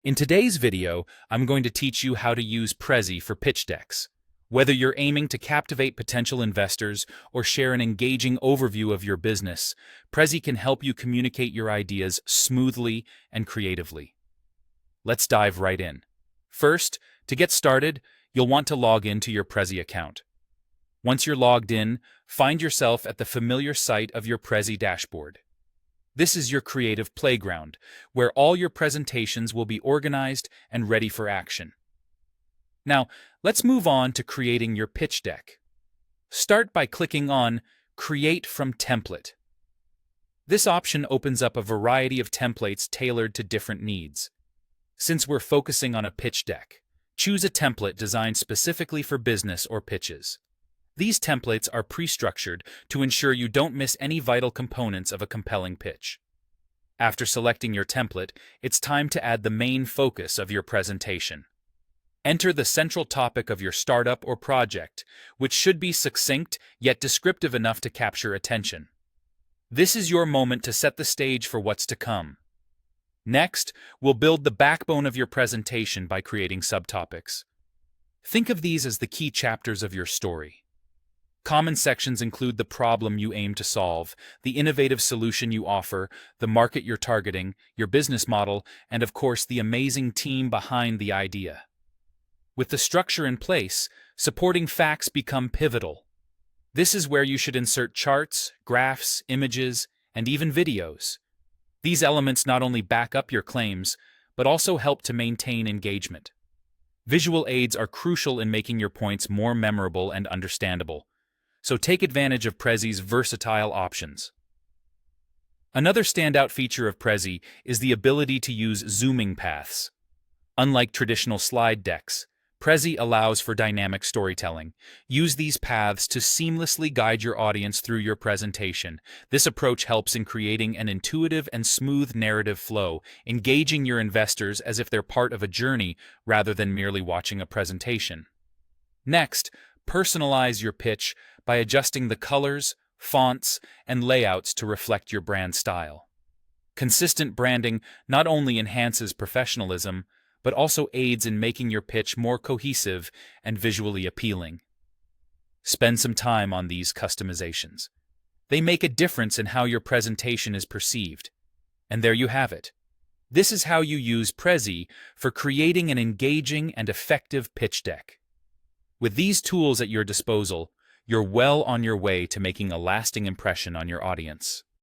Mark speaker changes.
Speaker 1: In today's video, I'm going to teach you how to use Prezi for pitch decks. Whether you're aiming to captivate potential investors or share an engaging overview of your business, Prezi can help you communicate your ideas smoothly and creatively. Let's dive right in. First, to get started, you'll want to log into your Prezi account. Once you're logged in, find yourself at the familiar site of your Prezi dashboard. This is your creative playground, where all your presentations will be organized and ready for action. Now, let's move on to creating your pitch deck. Start by clicking on Create from Template. This option opens up a variety of templates tailored to different needs. Since we're focusing on a pitch deck, choose a template designed specifically for business or pitches. These templates are pre-structured to ensure you don't miss any vital components of a compelling pitch. After selecting your template, it's time to add the main focus of your presentation. Enter the central topic of your startup or project, which should be succinct yet descriptive enough to capture attention. This is your moment to set the stage for what's to come. Next, we'll build the backbone of your presentation by creating subtopics. Think of these as the key chapters of your story. Common sections include the problem you aim to solve, the innovative solution you offer, the market you're targeting, your business model, and of course the amazing team behind the idea. With the structure in place, supporting facts become pivotal. This is where you should insert charts, graphs, images, and even videos. These elements not only back up your claims, but also help to maintain engagement. Visual aids are crucial in making your points more memorable and understandable. So take advantage of Prezi's versatile options. Another standout feature of Prezi is the ability to use zooming paths. Unlike traditional slide decks, Prezi allows for dynamic storytelling. Use these paths to seamlessly guide your audience through your presentation. This approach helps in creating an intuitive and smooth narrative flow, engaging your investors as if they're part of a journey rather than merely watching a presentation. Next, personalize your pitch by adjusting the colors, fonts, and layouts to reflect your brand style. Consistent branding not only enhances professionalism, but also aids in making your pitch more cohesive and visually appealing. Spend some time on these customizations. They make a difference in how your presentation is perceived. And there you have it. This is how you use Prezi for creating an engaging and effective pitch deck. With these tools at your disposal, you're well on your way to making a lasting impression on your audience.